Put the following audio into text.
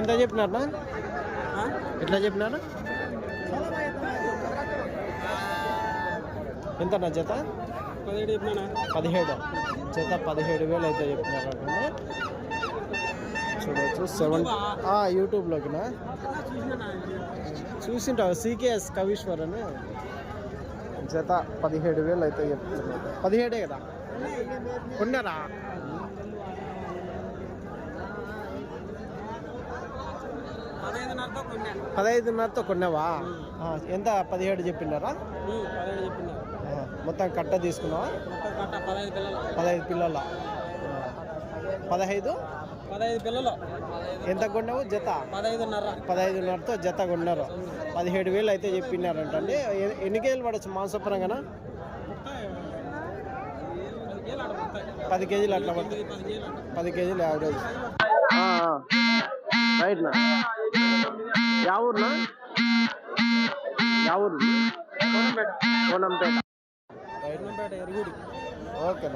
ఎంత చెప్పినారా? ఎట్లా చెప్పినారు? ఎంత నా జత? 17 జత 17,000 అయితే చెప్పినారు. చూడవచ్చు 7 యూట్యూబ్లోకినా చూసింటావు. సికేఎస్ కవీశ్వర్ అని జత 17,000 అయితే చెప్తున్నారు. 17 కదా కొన్నారా? పదహైదున్నరతో కొన్నావా? ఎంత? 17 చెప్పినారా? మొత్తం కట్ట తీసుకున్నావా? 15 పిల్లల 15 పిల్లలు. ఎంత కొన్నావు జత? 15,500తో జత కొన్నారు. 17,000 అయితే చెప్పినారంటండి. ఎన్ని కేజీలు పడవచ్చు మాంసపరంగానా? 10 కేజీలు అట్లా పడుతుంది. 10 కేజీలు యావరేజ్. రైట్ నా యా ఊరునా? యా ఊరు? కోనంపేట. ఓకేనా.